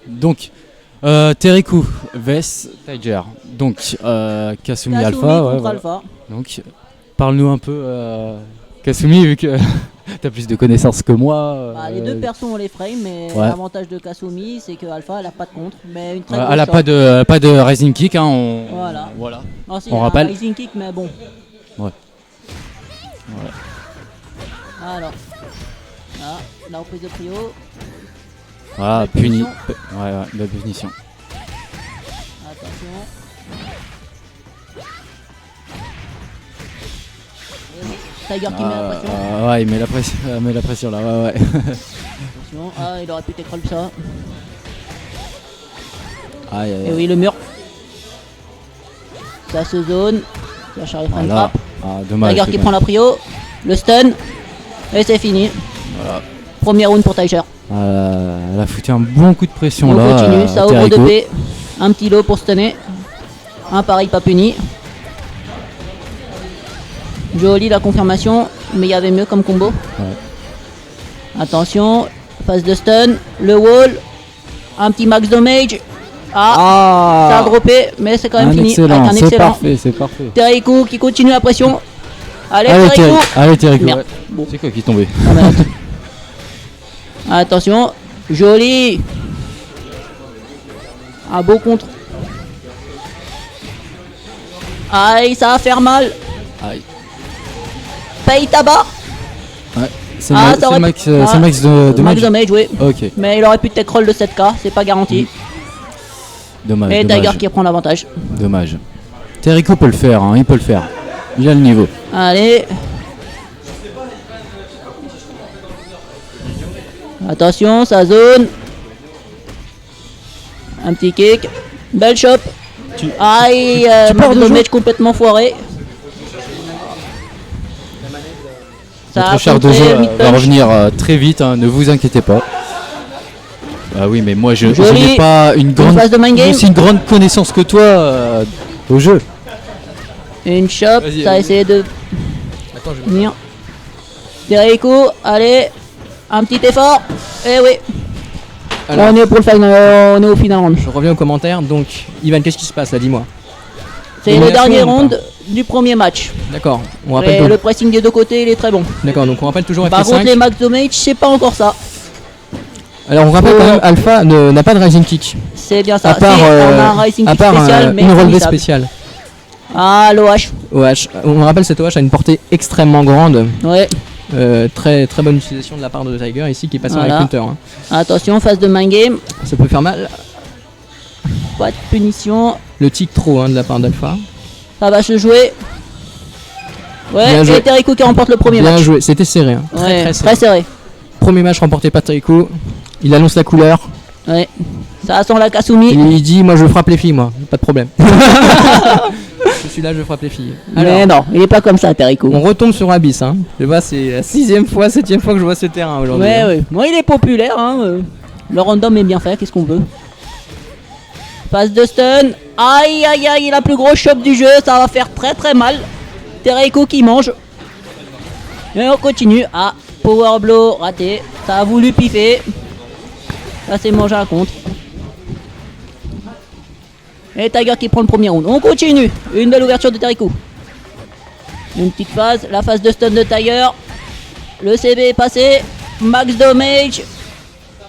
Donc, Teriku vs Tiger. Donc, Kasumi Alpha. contre voilà. Alpha. Donc, parle-nous un peu, Kasumi, vu que t'as plus de connaissances que moi. Les deux persos ont les frames, mais ouais. l'avantage de Kasumi, c'est que Alpha elle a pas de contre, mais une très elle grosse a shot. pas de Rising Kick, hein, Voilà. Non, si, on il y a rappelle. un Rising Kick, mais bon. Ouais. Alors, là, la reprise de trio. Voilà, Belle puni. punition. La punition. Attention. Tiger qui met la pression. Ouais, il met la pression là, ouais. Attention, il aurait pu t'écroller ça. Aïe, aïe, Et oui, le mur. Ça se zone. Ça charge voilà. frappe. Dommage. Tiger qui prend la prio. Le stun. Et c'est fini. Voilà. Premier round pour Tiger. Elle a foutu un bon coup de pression On là. continue. Ça ouvre de Teriku. paix. Un petit lot pour stunner. Un pareil pas puni. Joli la confirmation. Mais il y avait mieux comme combo. Ouais. Attention. Phase de stun. Le wall. Un petit max damage. Ça a droppé. Mais c'est quand même fini. Excellent. Avec un excellent. C'est parfait. Teriku qui continue la pression. Allez, Allez, Teriku. Merde. Ouais. Bon. C'est quoi qui est tombé? Attention, joli. Un beau contre. Aïe, ça va faire mal. Aïe. Paye tabac. Ouais. C'est ça aurait max, pu- c'est max de Max damage. damage, oui. Ok. Mais il aurait pu tech roll de 7k, c'est pas garanti. Dommage. Et dommage. Tiger qui prend l'avantage. Dommage. Teriku peut le faire, hein, il peut le faire. Il a le niveau. Allez. Attention, ça zone. Un petit kick. Belle chop. Aïe, max damage complètement foiré. Ça a Notre cher contré, Dojo mid va punch. revenir très vite, hein, ne vous inquiétez pas. Ah oui, mais moi je Joli. n'ai pas une grande, phase de mind game. aussi une grande connaissance que toi au jeu. Une chop, Vas-y, ça a vas-y. essayé de venir. Teriku, allez, un petit effort. Eh oui, Alors, on est pour le final, on est au final round. je reviens aux commentaires. Donc, Ivan, qu'est-ce qui se passe là? Dis-moi. C'est le Élimination dernier ou pas round du premier match. D'accord. On Et rappelle. le pressing des deux côtés, il est très bon. D'accord. Donc, on rappelle toujours Par contre, FP5. les max damage, c'est pas encore ça. Alors, on rappelle quand même, Alpha n'a pas de Rising Kick. C'est bien ça. À part, Si, on a un Rising à Kick part spécial, mais une relevée finissable. spéciale. Ah, l'OH. OH. On rappelle cette OH a une portée extrêmement grande. Ouais. Très très bonne utilisation de la part de Tiger ici qui est passé Voilà. avec counter. Hein. Attention, phase de mind game. Ça peut faire mal. Pas de punition. Le tic trop de la part d'Alpha. Ça va se jouer. Ouais, Bien joué. et Teriku qui remporte le premier Bien match. joué. C'était serré. Hein. Ouais, Très très serré. Premier match remporté par Teriku. Il annonce la couleur. Ouais. Ça sent la Kasumi. Il dit moi je frappe les filles moi. Pas de problème. Je suis là, je frappe les filles. Mais non, il est pas comme ça, Teriku. On retombe sur Abyss. Hein. Je vois, c'est la 6ème fois, 7ème fois que je vois ce terrain aujourd'hui. Ouais, hein. ouais. Moi, il est populaire. Hein. Le random est bien fait, qu'est-ce qu'on veut. Passe de stun. Aïe, aïe, aïe, la plus grosse chope du jeu. Ça va faire très très mal. Teriku qui mange. Et on continue. Ah, power blow raté. Ça a voulu piffer. Ça s'est mangé un contre. Et Tiger qui prend le premier round. On continue. Une belle ouverture de Teriku. Une petite phase. La phase de stun de Tiger. Le CB est passé. Max damage.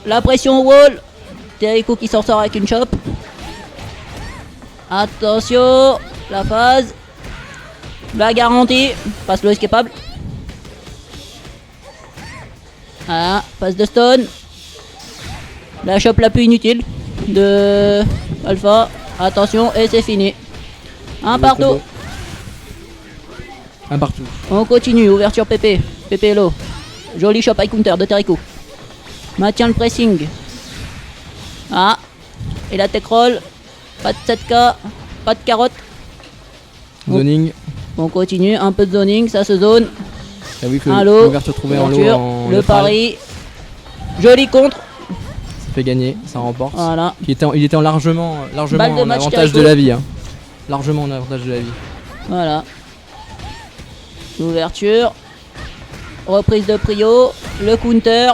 La pression wall. Teriku qui s'en sort avec une chop. Attention. La phase. La garantie. Passe le escapable. Voilà. Phase de stun. La chop la plus inutile de Alpha. Attention. Et c'est fini. Un partout. Un partout. On continue, ouverture PP, PP low. Joli shop high counter de Teriku. Maintient le pressing. Ah. Et la tech roll. Pas de 7k. Pas de carotte. Zoning. On continue, un peu de zoning, ça se zone. T'as vu que Un lot. l'ouverture trouvée en lot Ouverture, en le latéral, pari. Joli contre. ça fait gagner, ça remporte. Voilà. Il était largement Balle de en match avantage de Teriku. la vie. Hein. Largement en avantage de la vie. Voilà. Ouverture. Reprise de prio. Le counter.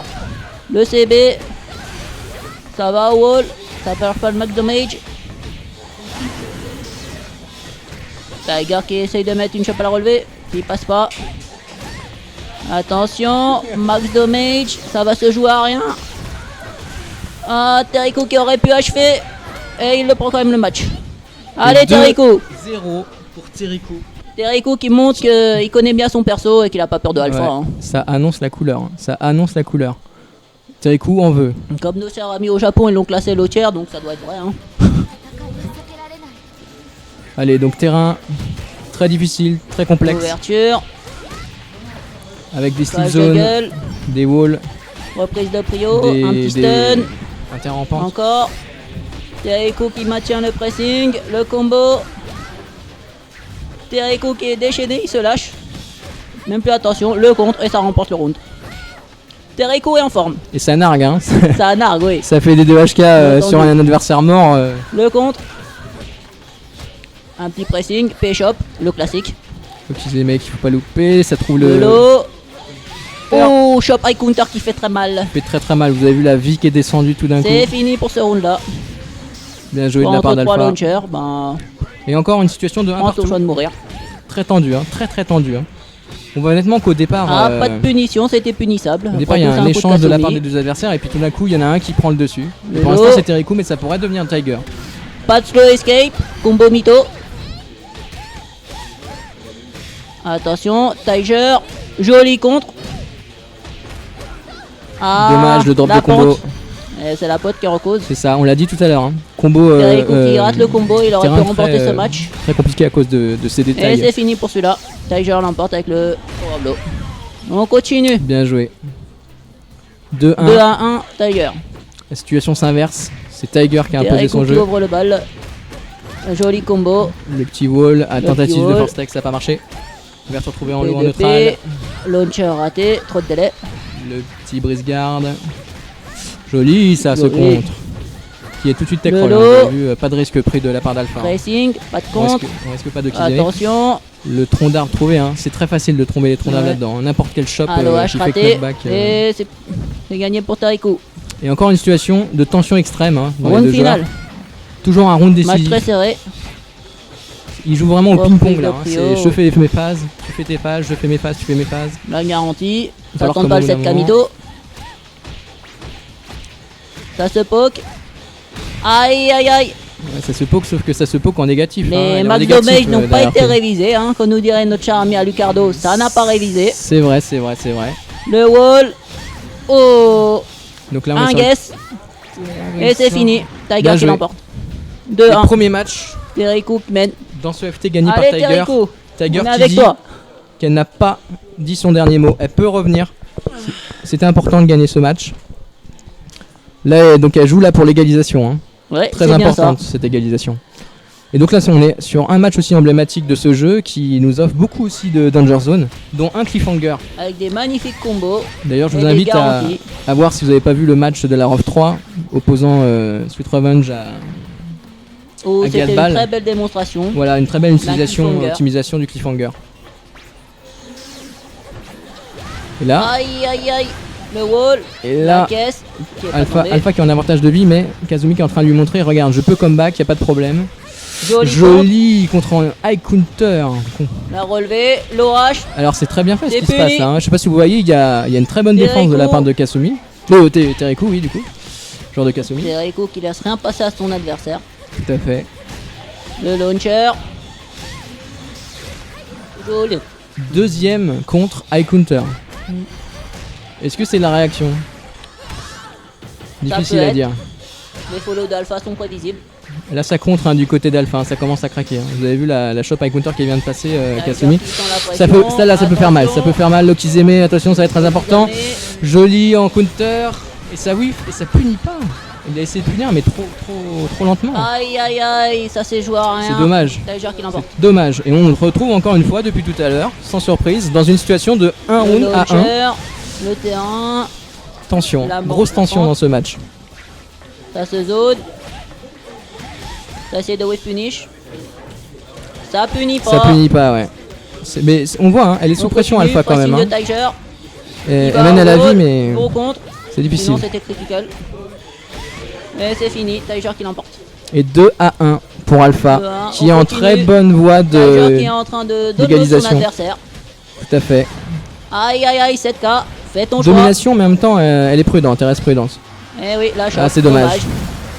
Le CB. Ça va au wall. Ça perd pas le max damage. Tiger qui essaye de mettre une chope à la relevée. Il passe pas. Attention, max damage. Ça va se jouer à rien. Ah, Terrico qui aurait pu achever. Et il le prend quand même le match. Allez, Terrico. 0 pour Terrico. Terrico qui montre qu'il connaît bien son perso et qu'il a pas peur de Alpha. Ouais, Hein. ça annonce la couleur. Hein. Ça annonce la couleur. Terrico en veut. Comme nos chers amis au Japon, ils l'ont classé low tier, donc ça doit être vrai. Hein. Allez, donc terrain très difficile, très complexe. Ouverture, Avec des steel crash de zones, gueule, des walls, reprise de prio, des- un petit des- stun, un terrain en pente. encore. Terrico qui maintient le pressing, le combo. Terrico qui est déchaîné, il se lâche. Même plus attention, le contre et ça remporte le round. Terrico est en forme, Et ça nargue, hein. ça nargue, oui. Ça fait des 2HK Entendu. sur un adversaire mort. Le contre. Un petit pressing, P-Shop, le classique. Faut qu'ils les mecs, il faut pas louper. Ça trouve Le le. lot. Oh, Shop High Counter qui fait très mal. fait très très mal. Vous avez vu la vie qui est descendue tout d'un coup. C'est fini pour ce round là. Bien joué de la part Entre trois d'Alpha. launchers, ben, Et encore une situation de 1 on a le choix partout. de mourir. Très tendu, hein. Très très tendu. Hein. On voit honnêtement qu'au départ. Ah, pas de punition, c'était punissable. Au départ, il y a Après, un c'est coup de échange de la part Kasumi. des deux adversaires et puis tout d'un coup, il y en a un qui prend le dessus. Et Le pour l'instant, lot. c'est Terrico, mais ça pourrait devenir Tiger. Pas de slow escape, combo mytho. Attention, Tiger, joli contre. Ah, Dommage, le drop la de combo. pente. Eh, c'est la pote qui recose. C'est ça, on l'a dit tout à l'heure. Hein. Combo Terrico qui rate le combo, il aurait pu terrain remporter très, ce match. très compliqué à cause de ces Et détails. c'est fini pour celui-là. Tiger l'emporte avec le Power Blow. On continue. Bien joué. 2-1. 2 à 1, Tiger. La situation s'inverse. C'est Tiger qui a imposé Terrico son qui jeu. ouvre le bal. Un joli combo. Le petit wall à Le tentative petit de wall. force stack, ça n'a pas marché. Ouverture trouvée en low en P2P, neutral. launcher raté, trop de délai. Le petit brise garde. Joli ça, ce Joli. contre. Qui est tout de suite tech Le roll. Hein. lot. Vous avez vu, pas de risque pris de la part d'Alpha. Pressing, pas de On risque, contre. on risque pas de killer. Attention, Le tronc d'arbre trouvé, hein. C'est très facile de tromper les troncs d'arbre Ouais. là-dedans. N'importe quel shop allo H qui fait raté. knockback. Et c'est gagné pour Terrico. Et encore une situation de tension extrême hein, dans les Round deux final, joueurs. Toujours un round match décisif. très serré. Il joue vraiment au Reprise ping-pong de là. Hein. trio. C'est je fais mes phases, tu fais tes phases, je fais mes phases, tu fais mes phases. La garantie. va Ça falloir tente pas le commander 7 d'un moment. Kamito. Ça se poke. Aïe aïe aïe. Ouais, ça se poke, sauf que ça se poke en négatif. hein. Les Il est en max négatif, damage n'ont pas derrière été tout. révisés. Hein, comme nous dirait notre cher ami Alucardo, ça n'a pas révisé. C'est vrai, c'est vrai, c'est vrai. Le wall. Oh. Donc là, on Un est sur guess. Et c'est fini. Bien Tiger qui joué. l'emporte. le 2-1. premier match Terrico qui mène. dans ce FT gagné Allez par Tiger. Terrico, Tiger on est qui avec dit toi. qu'elle n'a pas dit son dernier mot. Elle peut revenir. C'était important de gagner ce match. Là, donc elle joue là pour l'égalisation. Hein. Ouais, Très c'est bien ça. importante cette égalisation. Et donc là, on est sur un match aussi emblématique de ce jeu qui nous offre beaucoup aussi de Danger Zone, dont un cliffhanger. Avec des magnifiques combos. D'ailleurs, je et vous des invite garanties. à voir si vous n'avez pas vu le match de la ROV 3 opposant Sweet Revenge à Oh, à c'était une Galbal. très belle démonstration. voilà, une très belle utilisation, cliffhanger. optimisation du cliffhanger. Et là, Aïe aïe aïe. Le wall. et La là caisse. Qui est pas Alpha, tombée. Alpha qui a un avantage de vie, mais Kazumi qui est en train de lui montrer, regarde, je peux comeback, y a pas de problème. Joli. contre. Joli contre un high counter. La relevée. L'OH. Alors c'est très bien fait ce C'est qui se puni. passe là, hein. Je sais pas si vous voyez, il y a une très bonne Terrico. défense de la part de Kasumi. Terrico, oui, du coup. Joueur de Kasumi. Terrico qui laisse rien passer à son adversaire. Tout à fait. Le launcher. Joli. Deuxième contre high counter. Est-ce que c'est la réaction? Difficile peut à être. dire. Les follow d'Alpha sont prévisibles. Là ça contre hein, du côté d'Alpha, hein, ça commence à craquer. hein. Vous avez vu la shop high counter qui vient de passer Kasumi. Ça peut, là ça peut faire mal, ça peut faire mal. Lokizeme, attention, ça va être très important. Joli en counter et ça whiff et ça punit pas. Il a essayé de punir mais trop lentement. Aïe aïe aïe, ça s'est joué à rien. C'est dommage. Tiger qui l'emporte. C'est dommage. Et on le retrouve encore une fois depuis tout à l'heure, sans surprise, dans une situation de 1 Le round à 1. launcher, le terrain, Tension, La grosse mort tension contre. dans ce match. ça se zone. Ça essaie de whiff punish. Ça punit pas. Ça punit pas, ouais. On voit, hein, elle est sous On pression continue, Alpha quand même. pressing Hein. de Tiger. Elle Il va mène à la au vie, roll, mais au contre. c'est difficile. Sinon c'était critical. Et c'est fini, Tiger qui l'emporte. Et 2-1 pour Alpha, 2-1, qui est on en continue. très bonne voie Tiger qui est en train de dominer son d'égalisation. adversaire. Tout à fait. Aïe aïe aïe, 7K, fais ton choix. Domination, mais en même temps, elle est prudente, elle reste prudente. Eh oui, la chope. Ah, c'est dommage.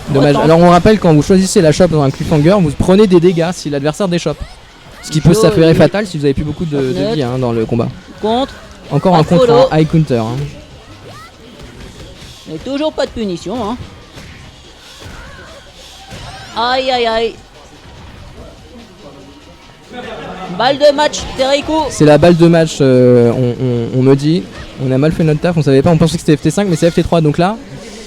Dommage. Autant. Alors on rappelle, quand vous choisissez la chope dans un cliffhanger, vous prenez des dégâts si l'adversaire déchoppe. Ce qui peut Joli. s'avérer fatal si vous avez plus beaucoup de Net. vie dans le combat. Contre. Encore Pas un contre follow. en high counter. Mais toujours pas de punition. Hein. Aïe aïe aïe. Balle de match, Teriku. C'est la balle de match, on me dit. On a mal fait notre taf, on savait pas, on pensait que c'était FT5 mais c'est FT3 donc là.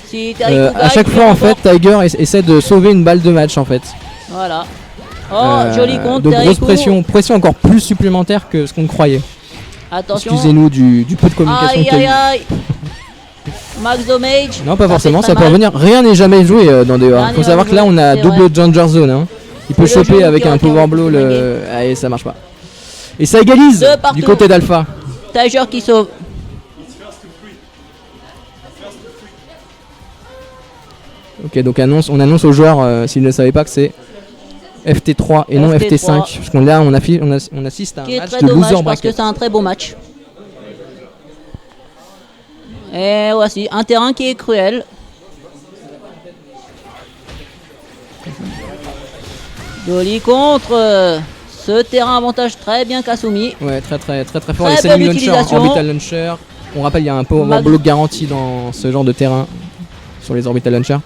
Si Teriku À gagne, chaque il fois en fait remporte. Tiger essaie de sauver une balle de match en fait. Voilà. Oh, joli compte, Donc grosse Teriku. pression encore plus supplémentaire que ce qu'on croyait. Attention. Excusez-nous du peu de communication Aïe qu'il y aïe a eu. aïe. Max Damage. Non pas forcément, fait ça très peut mal. revenir. Rien n'est jamais joué dans DEA. Rien Faut n'est savoir que là jamais on a joué, c'est double vrai. Danger Zone. Hein. Il peut C'est le choper jeu avec qui un requiert power blow. beaucoup de Allez, ça marche pas. Et ça égalise De partout. du côté d'Alpha. Tiger qui sauve. Ok, donc on annonce aux joueurs s'ils ne savaient pas que c'est FT3 et non FT3. FT5. Parce qu'on là on assiste à un Qui est match très de dommage loser parce que bracket. c'est un très beau match. Et voici un terrain qui est cruel. Joli contre. Ce terrain avantage très bien Kasumi. Ouais, très fort. Très Les belle semi launcher, utilisation. orbital launcher. On rappelle, il y a un power Mag- block garanti dans ce genre de terrain sur les orbital launchers.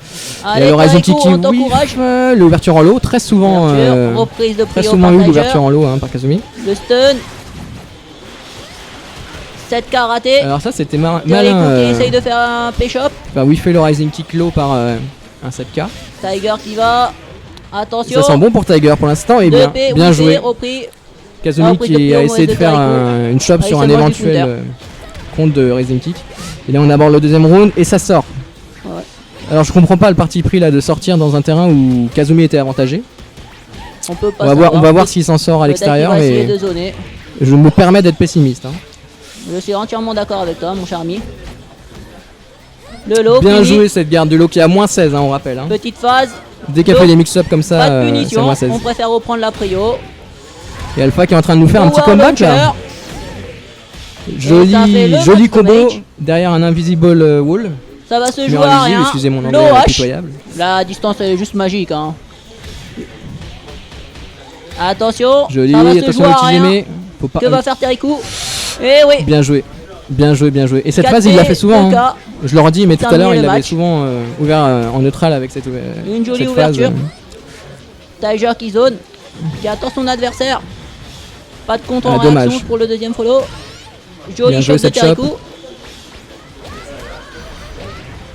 Allez, Et le Rising Teriku, Kiki, on t'encourage. l'ouverture en low, très souvent, Ouverture, reprise de très prio souvent par eu Tiger. l'ouverture en low par Kazumi. Le stun. 7K raté. Alors ça c'était malin. Teriku qui essaye de faire un P-shop. Enfin, oui, fait le Rising Kick low par un 7K. Tiger qui va. Attention. Ça sent bon pour Tiger pour l'instant et bien, 2P, bien oui, joué. repris. Kazumi reprise de qui a prio, essayé de mauvaise faire de une chop Ah, sur il un se mange du éventuel counter. compte de Rising Kick. Et là on aborde le deuxième round et ça sort. Ouais. Alors je comprends pas le parti pris là de sortir dans un terrain où Kazumi était avantagé. On peut pas On va voir savoir. s'il s'en sort à Peut-être qu'il l'extérieur, va essayer mais de zoner. je me permets d'être pessimiste. Hein. Je suis entièrement d'accord avec toi, mon cher ami. Le low, Bien fini. joué cette garde de low qui est à moins 16, on rappelle. Hein. Petite phase, Dès qu'elle fait des mix-up comme ça, pas de c'est punition. moins 16. On préfère reprendre la prio. Et Alpha qui est en train de nous faire un petit Power comeback là. launcher. Joli, ça fait le joli max combo damage. derrière un invisible wall. Ça va se Mais jouer en à invisible, rien. excusez mon anglais Low H. pitoyable. La distance elle est juste magique. Hein. Attention, Joli, ça va se attention jouer le à rien. Kizeme. Faut pas. Que va faire Teriku? Eh oui. Bien joué. Bien joué, bien joué. Et cette 4P, phase, il l'a fait souvent. 2K. Hein. Je leur dis, mais tout à Terminer l'heure, il le l'avait match. souvent ouvert en neutral avec cette, Une jolie cette ouverture. phase. Tiger qui zone, qui attend son adversaire. Pas de compte en Ah, réaction dommage. pour le deuxième follow. Bien Joli joué shot de cette Teriku. shot.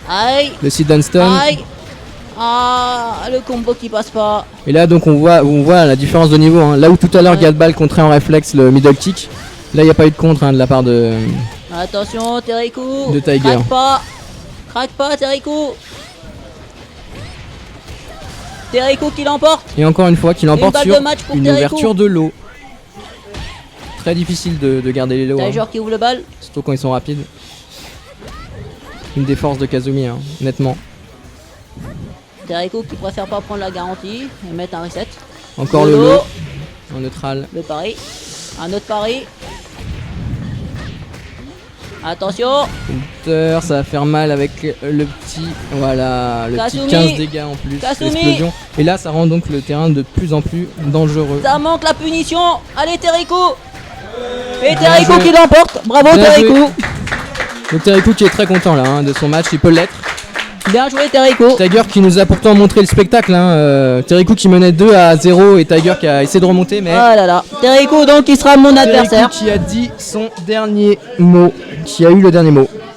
Aïe, Le sit down stun. aïe. Ah, le combo qui passe pas. Et là, donc, on voit la différence de niveau. Hein. Là où tout à l'heure, Ouais. Gadball contrait en réflexe le middle kick. Là, il n'y a pas eu de contre de la part de. Attention, Teriku. De Tiger. Craque pas. Craque pas, Teriku. Teriku qui l'emporte. Et encore une fois, qu'il emporte balle sur de match pour une Teriku. ouverture de l'eau. Très difficile de garder les lots. Tiger qui ouvre le bal. Surtout quand ils sont rapides. Une des forces de Kazumi, hein, nettement. Teriku qui préfère pas prendre la garantie et mettre un reset. Encore le lot en neutral. Le pari. Un autre pari. Attention. Counter, ça va faire mal avec le petit. Voilà, le Kasumi. petit 15 dégâts en plus. Kasumi. L'explosion. Et là, ça rend donc le terrain de plus en plus dangereux. Ça manque la punition. Allez, Teriku. Et Bien Teriku joué. qui l'emporte. Bravo, Bien Teriku. joué. Donc Teriku qui est très content là de son match, il peut l'être. Bien joué, Teriku. Tiger qui nous a pourtant montré le spectacle. Teriku qui menait 2-0 et Tiger qui a essayé de remonter, mais. Ah là là. Teriku donc qui sera mon Teriku adversaire. qui a dit son dernier mot, qui a eu le dernier mot.